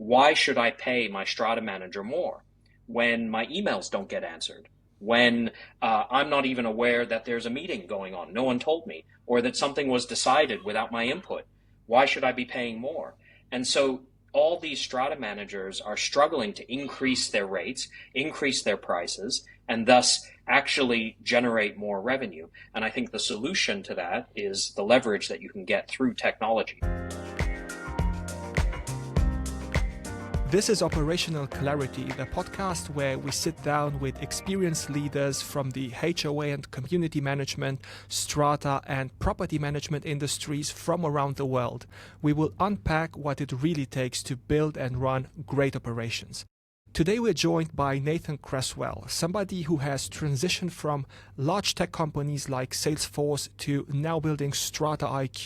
why should I pay my Strata manager more when my emails don't get answered? When I'm not even aware that there's a meeting going on, no one told me, or that something was decided without my input. Why should I be paying more? And so all these Strata managers are struggling to increase their rates, increase their prices, and thus actually generate more revenue. And I think the solution to that is the leverage that you can get through technology. This is Operational Clarity, the podcast where we sit down with experienced leaders from the HOA and community management, strata and property management industries from around the world. We will unpack what it really takes to build and run great operations. Today we're joined by Nathan Cresswell, somebody who has transitioned from large tech companies like Salesforce to now building Strata IQ,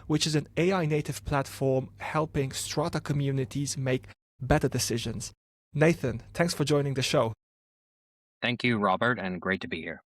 which is an AI native platform helping strata communities make better decisions. Nathan, thanks for joining the show. Thank you, Robert, and great to be here.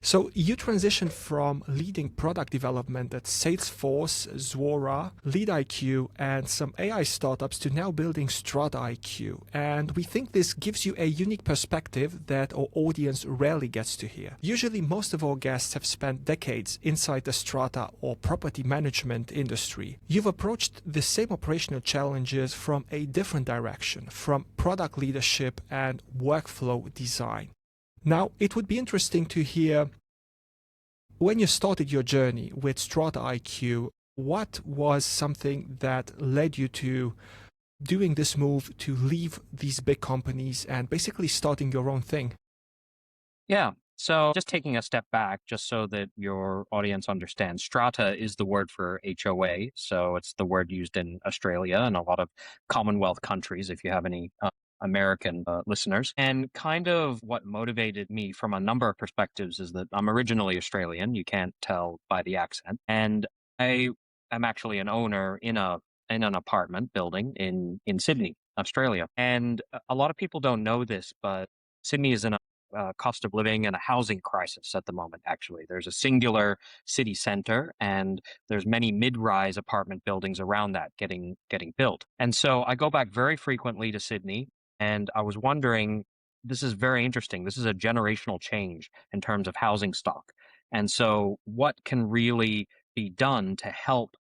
So you transitioned from leading product development at Salesforce, Zuora, LeadIQ, and some AI startups to now building Strata IQ. And we think this gives you a unique perspective that our audience rarely gets to hear. Usually, most of our guests have spent decades inside the strata or property management industry. You've approached the same operational challenges from a different direction, from product leadership and workflow design. Now, it would be interesting to hear, when you started your journey with Strata IQ, what was something that led you to doing this move to leave these big companies and basically starting your own thing? Yeah. So just taking a step back, just so that your audience understands, strata is the word for HOA. So it's the word used in Australia and a lot of Commonwealth countries, if you have any American listeners. And kind of what motivated me from a number of perspectives is that I'm originally Australian. You can't tell by the accent. And I am actually an owner in an apartment building in Sydney, Australia. And a lot of people don't know this, but Sydney is in a cost of living and a housing crisis at the moment. Actually, there's a singular city center, and there's many mid-rise apartment buildings around that getting built. And so I go back very frequently to Sydney, and I was wondering, this is very interesting. This is a generational change in terms of housing stock, and so what can really be done to help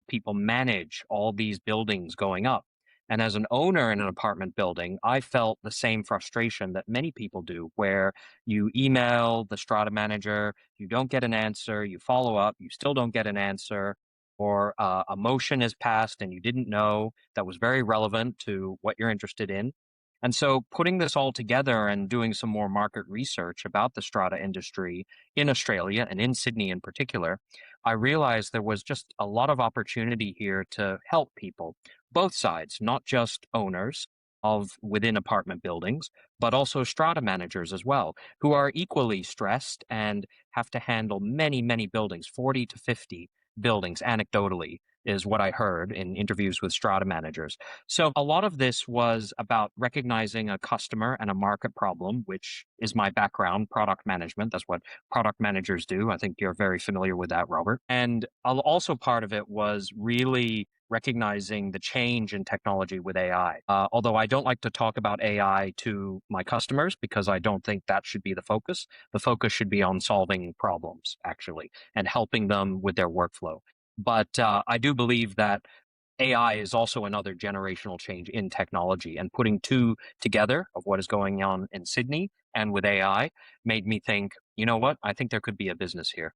people manage all these buildings going up? And as an owner in an apartment building, I felt the same frustration that many people do, where you email the strata manager, you don't get an answer, you follow up, you still don't get an answer, or a motion is passed and you didn't know that was very relevant to what you're interested in. And so putting this all together and doing some more market research about the strata industry in Australia and in Sydney in particular, I realized there was just a lot of opportunity here to help people, both sides, not just owners of within apartment buildings, but also strata managers as well, who are equally stressed and have to handle many, many buildings, 40 to 50 buildings, anecdotally, is what I heard in interviews with strata managers. So a lot of this was about recognizing a customer and a market problem, which is my background, product management. That's what product managers do. I think you're very familiar with that, Robert. And also part of it was really recognizing the change in technology with AI. Although I don't like to talk about AI to my customers because I don't think that should be the focus. The focus should be on solving problems, actually, and helping them with their workflow. But I do believe that AI is also another generational change in technology, and putting two together of what is going on in Sydney and with AI made me think, you know what, I think there could be a business here.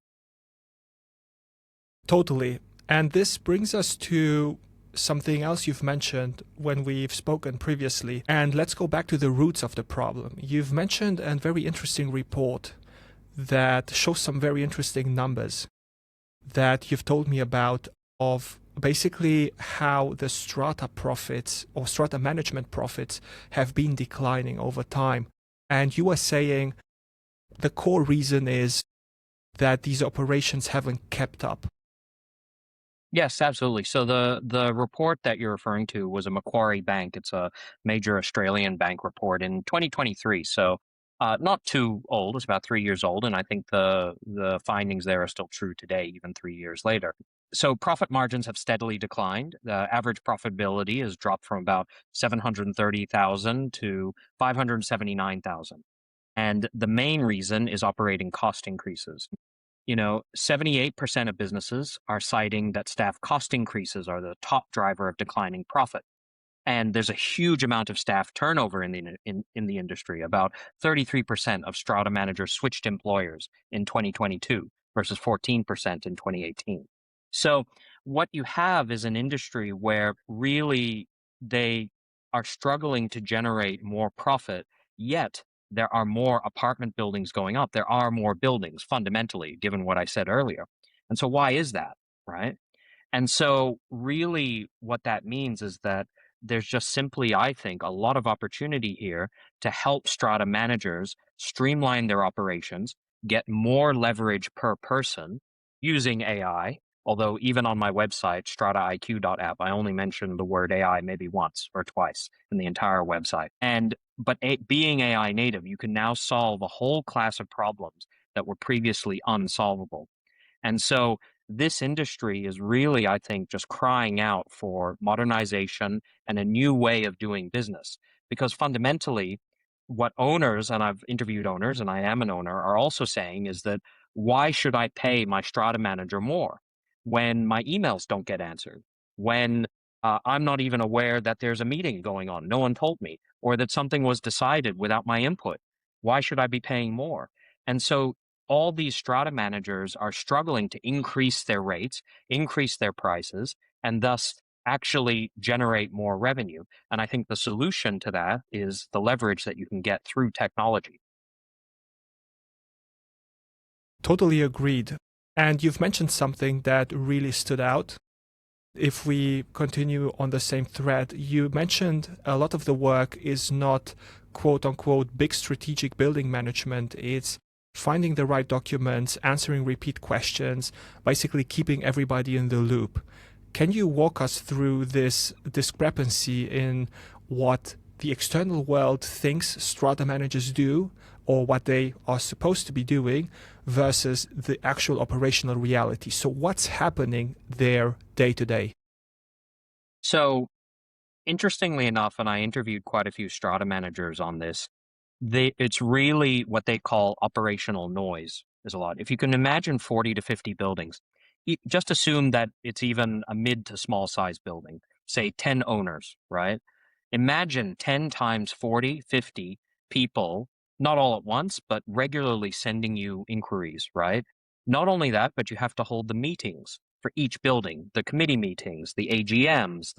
Totally. And this brings us to something else you've mentioned when we've spoken previously. And let's go back to the roots of the problem. You've mentioned a very interesting report that shows some very interesting numbers that you've told me about, of basically how the strata profits or strata management profits have been declining over time. And you were saying the core reason is that these operations haven't kept up. Yes, absolutely. So the report that you're referring to was a Macquarie Bank. It's a major Australian bank report in 2023. So not too old. It's about 3 years old, and I think the findings there are still true today, even 3 years later. So profit margins have steadily declined. The average profitability has dropped from about 730,000 to 579,000. And the main reason is operating cost increases. 78% of businesses are citing that staff cost increases are the top driver of declining profit. And there's a huge amount of staff turnover in the industry. About 33% of Strata managers switched employers in 2022 versus 14% in 2018. So what you have is an industry where really they are struggling to generate more profit, yet there are more apartment buildings going up. There are more buildings fundamentally, given what I said earlier. And so why is that, right? And so, really, what that means is that there's just simply, I think, a lot of opportunity here to help Strata managers streamline their operations, get more leverage per person using AI. Although, even on my website, strataiq.app, I only mentioned the word AI maybe once or twice in the entire website. Being AI native, you can now solve a whole class of problems that were previously unsolvable. And so this industry is really, I think, just crying out for modernization and a new way of doing business. Because fundamentally, what owners, and I've interviewed owners and I am an owner, are also saying is that why should I pay my Strata manager more when my emails don't get answered? When I'm not even aware that there's a meeting going on, no one told me, or that something was decided without my input. Why should I be paying more? And so all these Strata managers are struggling to increase their rates, increase their prices, and thus actually generate more revenue. And I think the solution to that is the leverage that you can get through technology. Totally agreed. And you've mentioned something that really stood out. If we continue on the same thread, you mentioned a lot of the work is not quote unquote big strategic building management. It's finding the right documents, answering repeat questions, basically keeping everybody in the loop. Can you walk us through this discrepancy in what the external world thinks Strata managers do or what they are supposed to be doing versus the actual operational reality? So what's happening there day to day? So, interestingly enough, and I interviewed quite a few Strata managers on this, it's really what they call operational noise is a lot. If you can imagine 40 to 50 buildings, just assume that it's even a mid to small size building, say 10 owners, right? Imagine 10 times 40, 50 people, not all at once, but regularly sending you inquiries, right? Not only that, but you have to hold the meetings for each building, the committee meetings, the AGMs,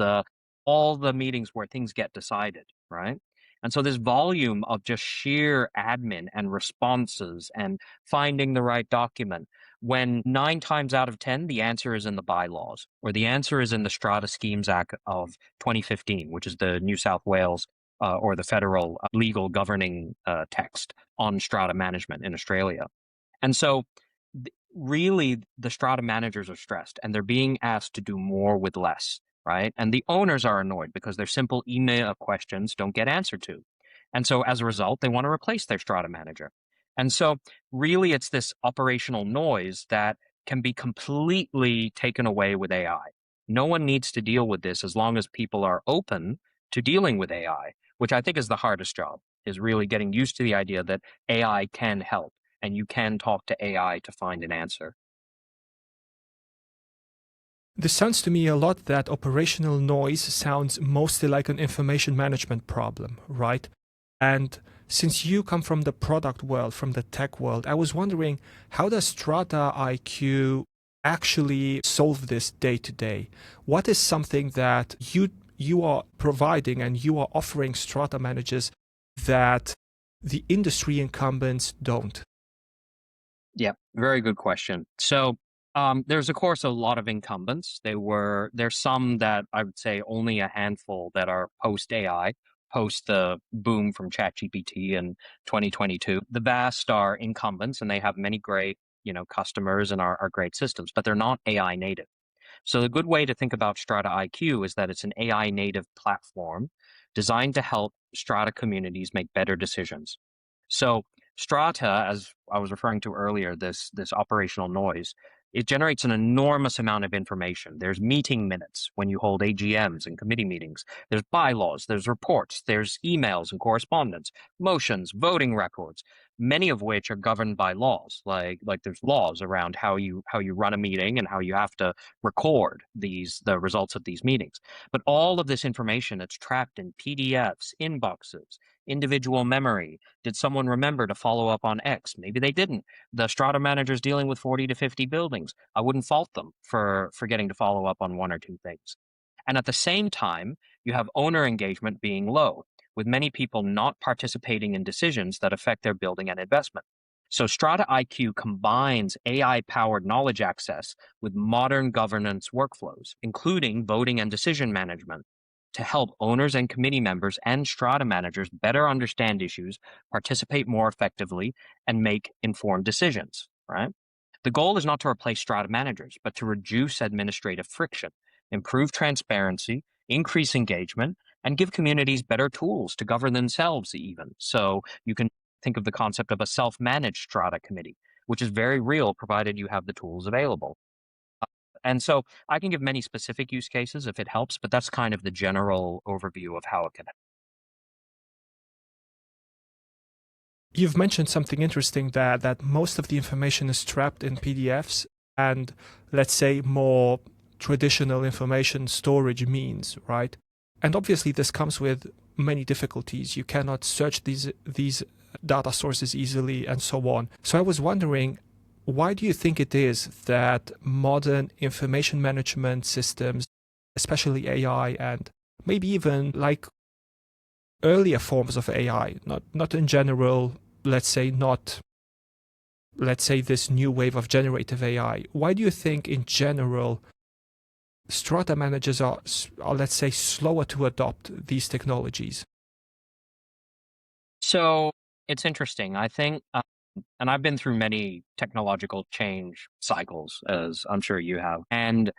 all the meetings where things get decided, right? And so this volume of just sheer admin and responses and finding the right document, when 9 times out of 10, the answer is in the bylaws or the answer is in the Strata Schemes Act of 2015, which is the New South Wales or the federal legal governing text on strata management in Australia. And so really the strata managers are stressed and they're being asked to do more with less, right? And the owners are annoyed because their simple email questions don't get answered to. And so as a result, they want to replace their strata manager. And so really it's this operational noise that can be completely taken away with AI. No one needs to deal with this as long as people are open to dealing with AI, which I think is the hardest job, is really getting used to the idea that AI can help and you can talk to AI to find an answer. This sounds to me a lot that operational noise sounds mostly like an information management problem, right? And since you come from the product world, from the tech world, I was wondering, how does Strata IQ actually solve this day to day? What is something that you are providing and you are offering Strata managers that the industry incumbents don't? Yeah, very good question. So there's of course a lot of incumbents. There's some that I would say only a handful that are post AI, post the boom from ChatGPT in 2022. The vast are incumbents and they have many great, customers and are great systems, but they're not AI native. So the good way to think about Strata IQ is that it's an AI native platform designed to help Strata communities make better decisions. So Strata, as I was referring to earlier, this operational noise, it generates an enormous amount of information. There's meeting minutes when you hold AGMs and committee meetings. There's bylaws, there's reports, there's emails and correspondence, motions, voting records, many of which are governed by laws. Like there's laws around how you run a meeting and how you have to record the results of these meetings. But all of this information, it's trapped in PDFs, inboxes, individual memory. Did someone remember to follow up on X? Maybe they didn't. The strata managers dealing with 40 to 50 buildings. I wouldn't fault them for forgetting to follow up on one or two things. And at the same time, you have owner engagement being low, with many people not participating in decisions that affect their building and investment. So Strata IQ combines AI-powered knowledge access with modern governance workflows, including voting and decision management, to help owners and committee members and strata managers better understand issues, participate more effectively, and make informed decisions, right? The goal is not to replace strata managers, but to reduce administrative friction, improve transparency, increase engagement, and give communities better tools to govern themselves even. So you can think of the concept of a self-managed strata committee, which is very real provided you have the tools available. And so I can give many specific use cases if it helps, but that's kind of the general overview of how it can help. You've mentioned something interesting that most of the information is trapped in PDFs and, let's say, more traditional information storage means, right? And obviously this comes with many difficulties. You cannot search these data sources easily and so on. So I was wondering, why do you think it is that modern information management systems, especially AI and maybe even like earlier forms of AI, not in general, let's say this new wave of generative AI, why do you think in general strata managers are let's say slower to adopt these technologies? So it's interesting. I think, and I've been through many technological change cycles, as I'm sure you have. And,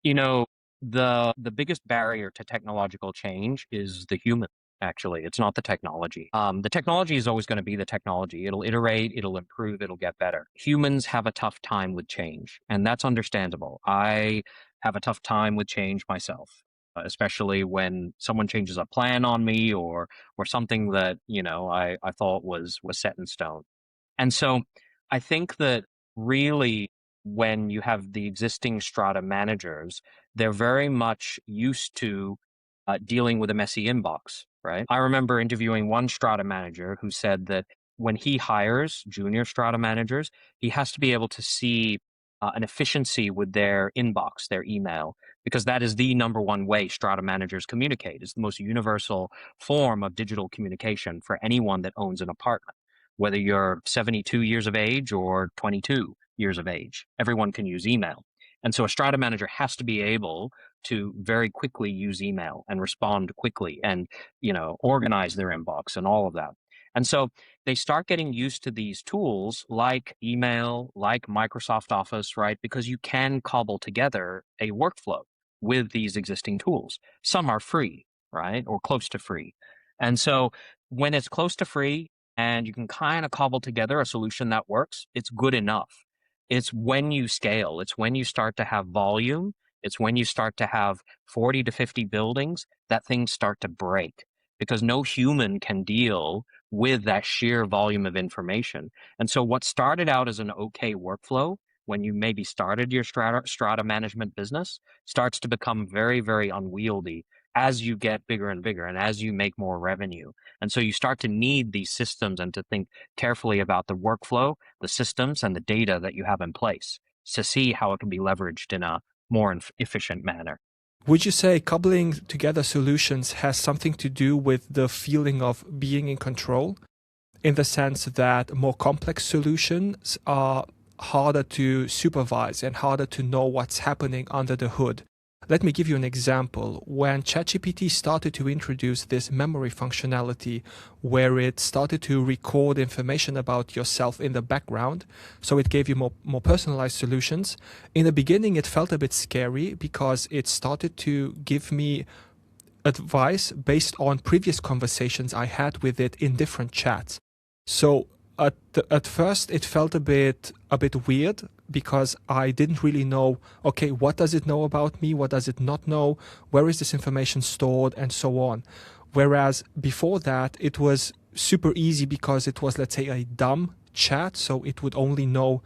you know, the biggest barrier to technological change is the human. Actually, it's not the technology. The technology is always going to be the technology. It'll iterate, it'll improve, it'll get better. Humans have a tough time with change, and that's understandable. I have a tough time with change myself, especially when someone changes a plan on me or something that, I thought was set in stone. And so I think that really when you have the existing strata managers, they're very much used to dealing with a messy inbox, right? I remember interviewing one strata manager who said that when he hires junior strata managers, he has to be able to see an efficiency with their inbox, their email, because that is the number one way strata managers communicate. It's the most universal form of digital communication for anyone that owns an apartment. Whether you're 72 years of age or 22 years of age, everyone can use email. And so a strata manager has to be able to very quickly use email and respond quickly and, organize their inbox and all of that. And so they start getting used to these tools like email, like Microsoft Office, right? Because you can cobble together a workflow with these existing tools. Some are free, right? Or close to free. And so when it's close to free and you can kind of cobble together a solution that works, it's good enough. It's when you scale, it's when you start to have volume, it's when you start to have 40 to 50 buildings that things start to break because no human can deal with that sheer volume of information. And so what started out as an okay workflow when you maybe started your strata management business starts to become very, very unwieldy as you get bigger and bigger and as you make more revenue. And so you start to need these systems and to think carefully about the workflow, the systems, and the data that you have in place to see how it can be leveraged in a more efficient manner. Would you say coupling together solutions has something to do with the feeling of being in control, in the sense that more complex solutions are harder to supervise and harder to know what's happening under the hood? Let me give you an example. When ChatGPT started to introduce this memory functionality where it started to record information about yourself in the background, so it gave you more personalized solutions, in the beginning it felt a bit scary because it started to give me advice based on previous conversations I had with it in different chats. So at first it felt a bit weird because I didn't really know, okay, what does it know about me? What does it not know? Where is this information stored? And so on. Whereas before that, it was super easy because it was, let's say, a dumb chat. So it would only know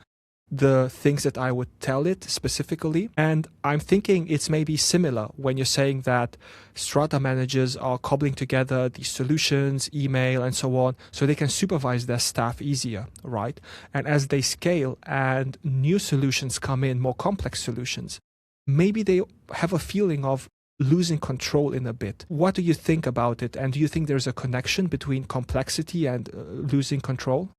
the things that I would tell it specifically. And I'm thinking it's maybe similar when you're saying that Strata managers are cobbling together these solutions, email, and so on, so they can supervise their staff easier, right? And as they scale and new solutions come in, more complex solutions, maybe they have a feeling of losing control in a bit. What do you think about it? And do you think there's a connection between complexity and losing control?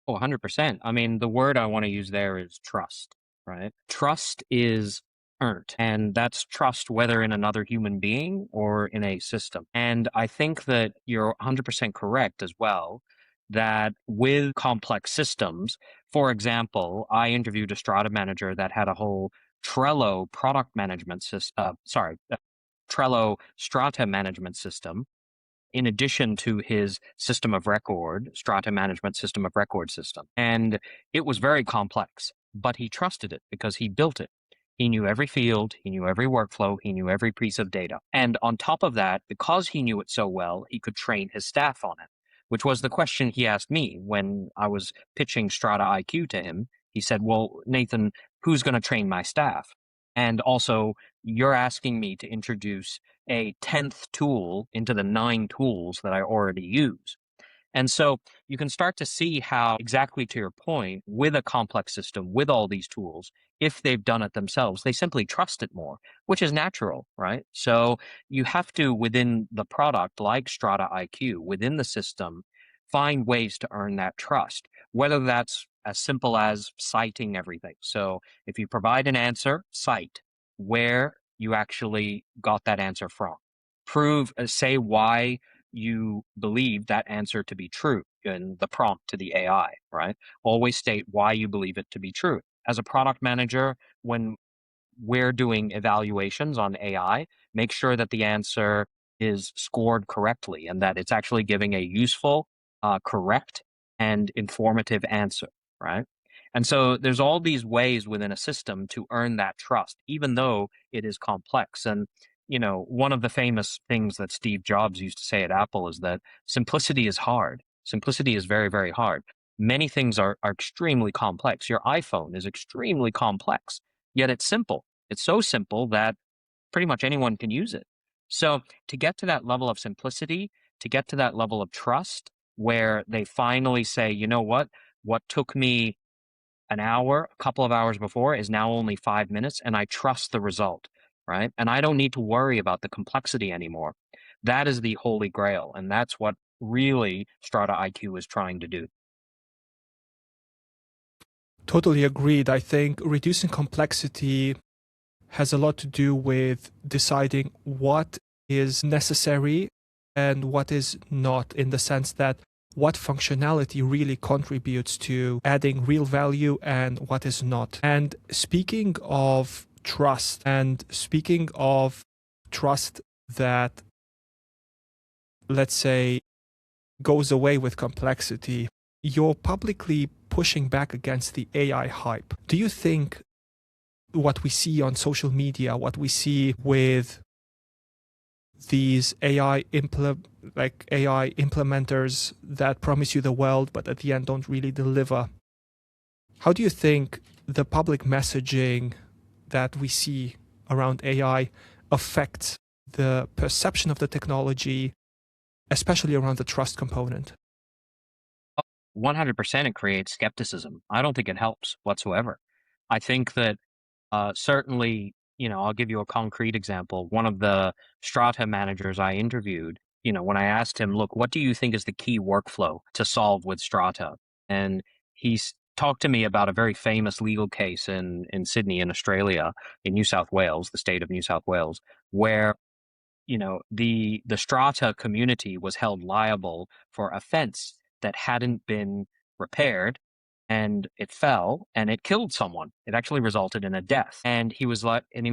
Oh, 100%. I mean, the word I want to use there is trust, right? Trust is earned, and that's trust whether in another human being or in a system. And I think that you're 100% correct as well, that with complex systems, for example, I interviewed a Strata manager that had a whole Trello product management system, Trello Strata management system in addition to his system of record, Strata management system of record system. And it was very complex, but he trusted it because he built it. He knew every field, he knew every workflow, he knew every piece of data. And on top of that, because he knew it so well, he could train his staff on it, which was the question he asked me when I was pitching Strata IQ to him. He said, well, Nathan, who's going to train my staff? And also, you're asking me to introduce a 10th tool into the 9 tools that I already use. And so you can start to see how, exactly to your point, with a complex system, with all these tools, if they've done it themselves, they simply trust it more, which is natural, right? So you have to, within the product, like Strata IQ, within the system, find ways to earn that trust, whether that's as simple as citing everything. So if you provide an answer, cite where you actually got that answer from. Prove, say why you believe that answer to be true in the prompt to the AI, right? Always state why you believe it to be true. As a product manager, when we're doing evaluations on AI, make sure that the answer is scored correctly and that it's actually giving a useful, correct, and informative answer, right? And so there's all these ways within a system to earn that trust, even though it is complex. And, one of the famous things that Steve Jobs used to say at Apple is that simplicity is hard. Simplicity is very, very hard. Many things are extremely complex. Your iPhone is extremely complex, yet it's simple. It's so simple that pretty much anyone can use it. So to get to that level of simplicity, to get to that level of trust where they finally say, you know what took me an hour, a couple of hours before is now only 5 minutes, and I trust the result, right? And I don't need to worry about the complexity anymore. That is the holy grail. And that's what really Strata IQ is trying to do. Totally agreed. I think reducing complexity has a lot to do with deciding what is necessary and what is not, in the sense that what functionality really contributes to adding real value and what is not. And speaking of trust, that, let's say, goes away with complexity, you're publicly pushing back against the AI hype. Do you think what we see on social media, what we see with these AI implementers that promise you the world but at the end don't really deliver, how do you think the public messaging that we see around AI affects the perception of the technology, especially around the trust component? 100% it creates skepticism. I don't think it helps whatsoever. I think that certainly, I'll give you a concrete example. One of the Strata managers I interviewed, when I asked him, look, what do you think is the key workflow to solve with Strata? And he's talked to me about a very famous legal case in Sydney, in Australia, in New South Wales, the state of New South Wales, where the Strata community was held liable for a fence that hadn't been repaired, and it fell and it killed someone. It actually resulted in a death. And he was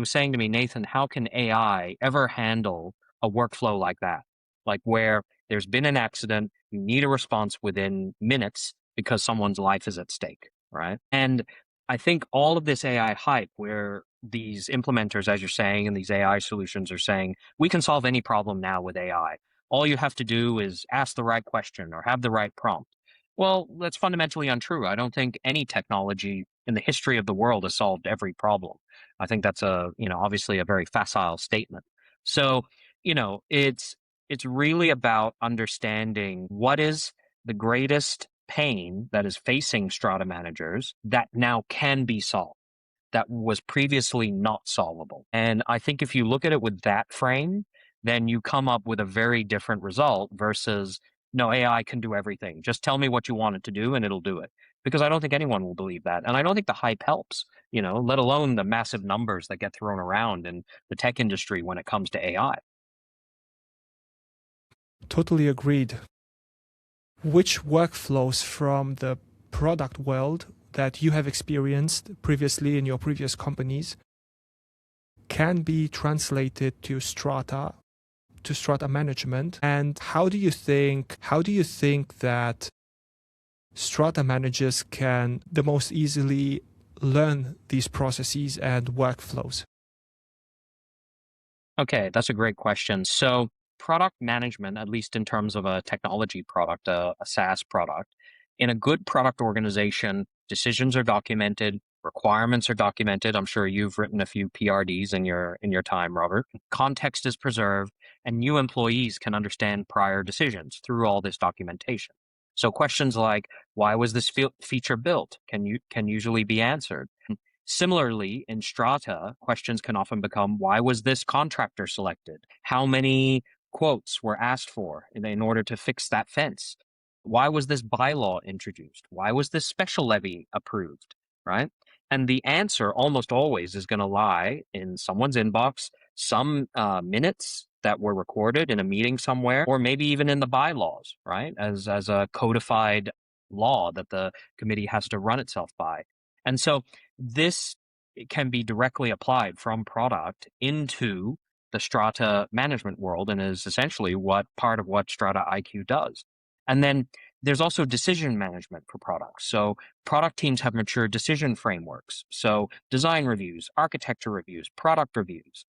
saying to me, Nathan, how can AI ever handle a workflow like that? Like where there's been an accident, you need a response within minutes because someone's life is at stake, right? And I think all of this AI hype where these implementers, as you're saying, and these AI solutions are saying, we can solve any problem now with AI. All you have to do is ask the right question or have the right prompt. Well, that's fundamentally untrue. I don't think any technology in the history of the world has solved every problem. I think that's obviously a very facile statement. So, it's really about understanding what is the greatest pain that is facing strata managers that now can be solved, that was previously not solvable. And I think if you look at it with that frame, then you come up with a very different result versus, no, AI can do everything. Just tell me what you want it to do and it'll do it. Because I don't think anyone will believe that. And I don't think the hype helps, let alone the massive numbers that get thrown around in the tech industry when it comes to AI. Totally agreed. Which workflows from the product world that you have experienced previously in your previous companies can be translated to Strata management? And how do you think that Strata managers can the most easily learn these processes and workflows? Okay, that's a great question. So, product management, at least in terms of a technology product, a SaaS product, in a good product organization, decisions are documented, requirements are documented. I'm sure you've written a few PRDs in your time, Robert. Context is preserved, and new employees can understand prior decisions through all this documentation. So questions like, why was this feature built, can usually be answered. Similarly, in Strata, questions can often become, why was this contractor selected? How many quotes were asked for in order to fix that fence? Why was this bylaw introduced? Why was this special levy approved? Right? And the answer almost always is going to lie in someone's inbox, some minutes that were recorded in a meeting somewhere, or maybe even in the bylaws, right? As a codified law that the committee has to run itself by. And so this can be directly applied from product into the Strata management world and is essentially what part of what Strata IQ does. And then there's also decision management for products. So product teams have mature decision frameworks. So design reviews, architecture reviews, product reviews,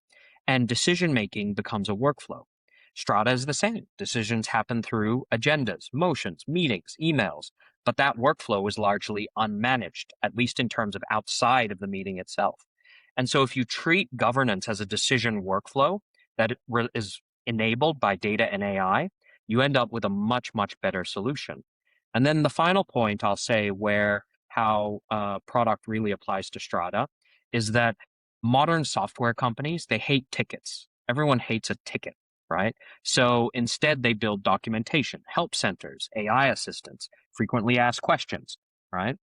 and decision making becomes a workflow. Strata is the same. Decisions happen through agendas, motions, meetings, emails, but that workflow is largely unmanaged, at least in terms of outside of the meeting itself. And so if you treat governance as a decision workflow that is enabled by data and AI, you end up with a much, much better solution. And then the final point I'll say where how product really applies to Strata is that modern software companies, they hate tickets. Everyone hates a ticket, right? So instead, they build documentation, help centers, AI assistants, frequently asked questions, right?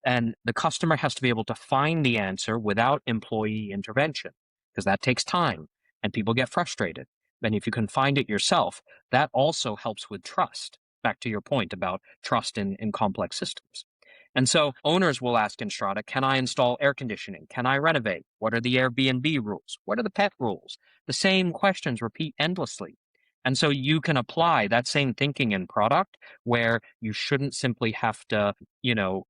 And the customer has to be able to find the answer without employee intervention because that takes time and people get frustrated. And if you can find it yourself, that also helps with trust. Back to your point about trust in complex systems. And so owners will ask in Strata, can I install air conditioning? Can I renovate? What are the Airbnb rules? What are the pet rules? The same questions repeat endlessly. And so you can apply that same thinking in product where you shouldn't simply have to,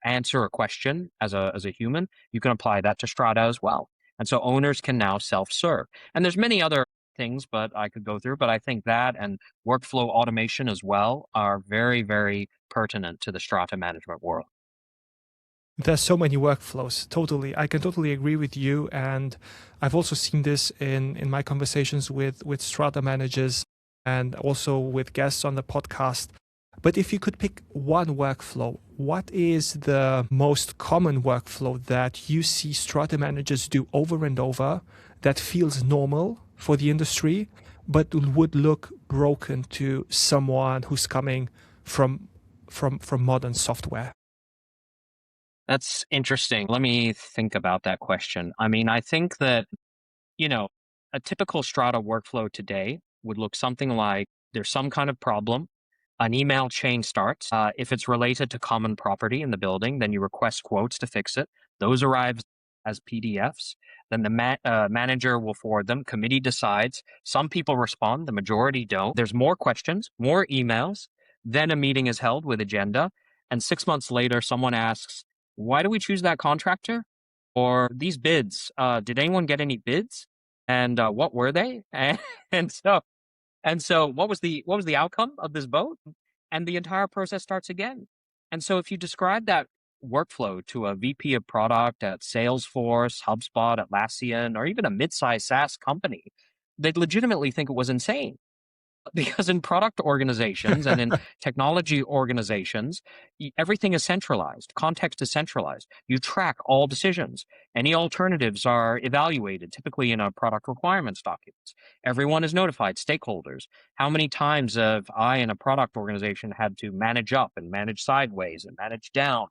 answer a question as a human. You can apply that to Strata as well. And so owners can now self-serve. And there's many other things, but I could go through, but I think that and workflow automation as well are very, very pertinent to the Strata management world. There's so many workflows. Totally. I can totally agree with you. And I've also seen this in my conversations with Strata managers and also with guests on the podcast. But if you could pick one workflow, what is the most common workflow that you see Strata managers do over and over that feels normal for the industry, but would look broken to someone who's coming from modern software? That's interesting. Let me think about that question. I mean, I think that, a typical Strata workflow today would look something like there's some kind of problem. An email chain starts. If it's related to common property in the building, then you request quotes to fix it. Those arrive as PDFs. Then the manager will forward them. Committee decides. Some people respond. The majority don't. There's more questions, more emails. Then a meeting is held with agenda. And 6 months later, someone asks, why do we choose that contractor? Or these bids, did anyone get any bids? And what were they? And so what was the outcome of this vote? And the entire process starts again. And so if you describe that workflow to a VP of product at Salesforce, HubSpot, Atlassian, or even a mid-sized SaaS company, they'd legitimately think it was insane. Because in product organizations and in technology organizations, everything is centralized. Context is centralized. You track all decisions. Any alternatives are evaluated, typically in a product requirements documents. Everyone is notified, stakeholders. How many times have I in a product organization had to manage up and manage sideways and manage down?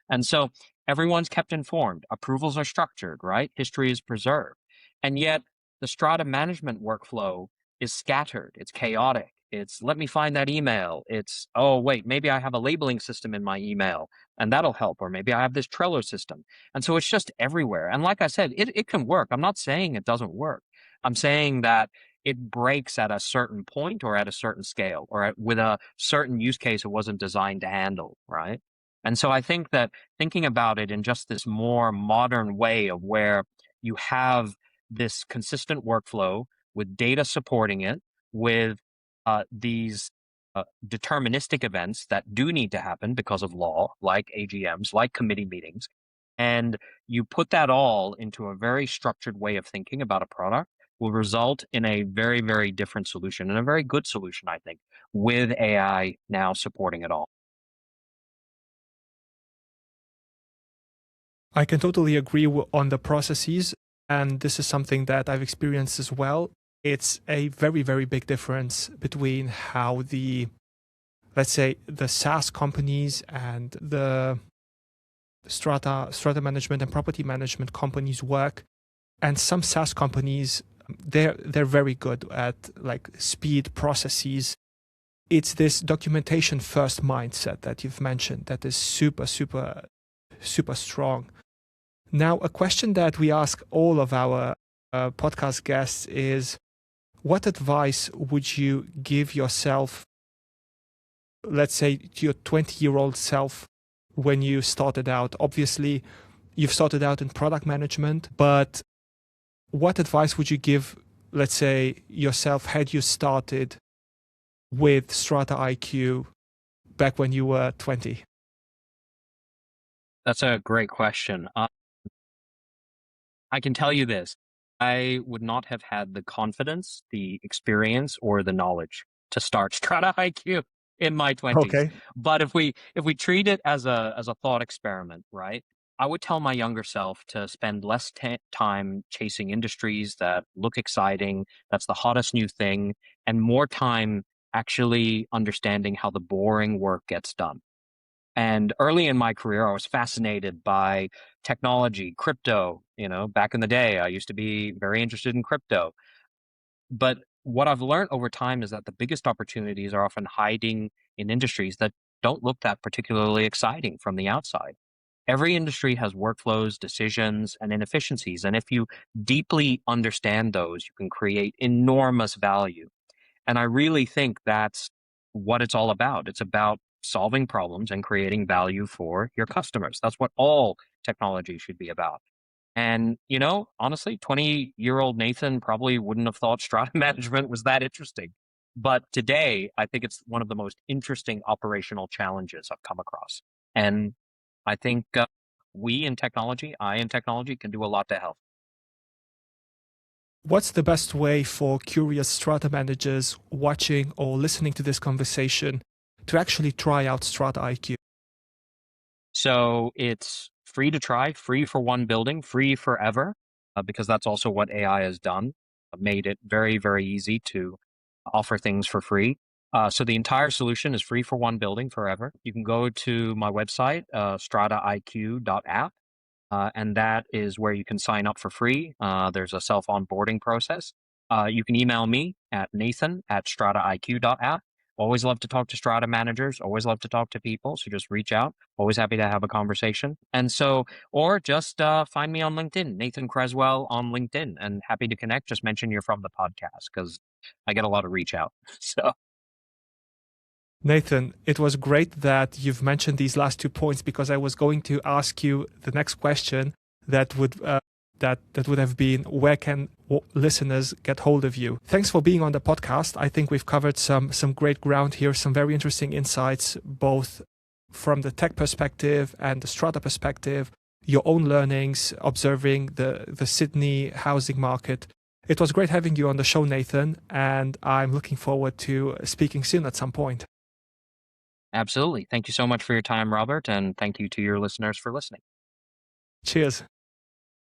And so everyone's kept informed. Approvals are structured, right? History is preserved. And yet the strata management workflow is scattered. It's chaotic. It's let me find that email. It's, oh, wait, maybe I have a labeling system in my email and that'll help. Or maybe I have this Trello system. And so it's just everywhere. And like I said, it can work. I'm not saying it doesn't work. I'm saying that it breaks at a certain point or at a certain scale or with a certain use case it wasn't designed to handle, right? And so I think that thinking about it in just this more modern way of where you have this consistent workflow with data supporting it, with these deterministic events that do need to happen because of law, like AGMs, like committee meetings. And you put that all into a very structured way of thinking about a product will result in a very, very different solution and a very good solution, I think, with AI now supporting it all. I can totally agree on the processes, and this is something that I've experienced as well. It's a very, very big difference between how let's say, the SaaS companies and the strata management and property management companies work. And some SaaS companies, they're very good at like speed processes. It's this documentation first mindset that you've mentioned that is super, super, super strong. Now, a question that we ask all of our podcast guests is, what advice would you give yourself, let's say to your 20-year-old self when you started out? Obviously, you've started out in product management, but what advice would you give, let's say, yourself had you started with Strata IQ back when you were 20? That's a great question. I can tell you this. I would not have had the confidence, the experience, or the knowledge to start Strata IQ in my 20s. Okay. But if we treat it as a thought experiment, right? I would tell my younger self to spend less time chasing industries that look exciting, that's the hottest new thing, and more time actually understanding how the boring work gets done. And early in my career, I was fascinated by technology, crypto. Back in the day, I used to be very interested in crypto. But what I've learned over time is that the biggest opportunities are often hiding in industries that don't look that particularly exciting from the outside. Every industry has workflows, decisions, and inefficiencies. And if you deeply understand those, you can create enormous value. And I really think that's what it's all about. It's about solving problems and creating value for your customers. That's what all technology should be about. And, honestly, 20-year-old Nathan probably wouldn't have thought strata management was that interesting. But today, I think it's one of the most interesting operational challenges I've come across. And I think I in technology can do a lot to help. What's the best way for curious strata managers watching or listening to this conversation to actually try out Strata IQ? So it's free to try, free for one building, free forever, because that's also what AI has done, made it very, very easy to offer things for free. So the entire solution is free for one building forever. You can go to my website, strataiq.app, and that is where you can sign up for free. There's a self-onboarding process. You can email me at nathan@strataiq.app. Always love to talk to Strata managers, always love to talk to people. So just reach out. Always happy to have a conversation. And so, or just find me on LinkedIn, Nathan Cresswell on LinkedIn, and happy to connect. Just mention you're from the podcast because I get a lot of reach out. So Nathan, it was great that you've mentioned these last 2 points because I was going to ask you the next question that would that would have been, where can listeners get hold of you? Thanks for being on the podcast. I think we've covered some great ground here, some very interesting insights, both from the tech perspective and the Strata perspective, your own learnings, observing the Sydney housing market. It was great having you on the show, Nathan, and I'm looking forward to speaking soon at some point. Absolutely. Thank you so much for your time, Robert, and thank you to your listeners for listening. Cheers.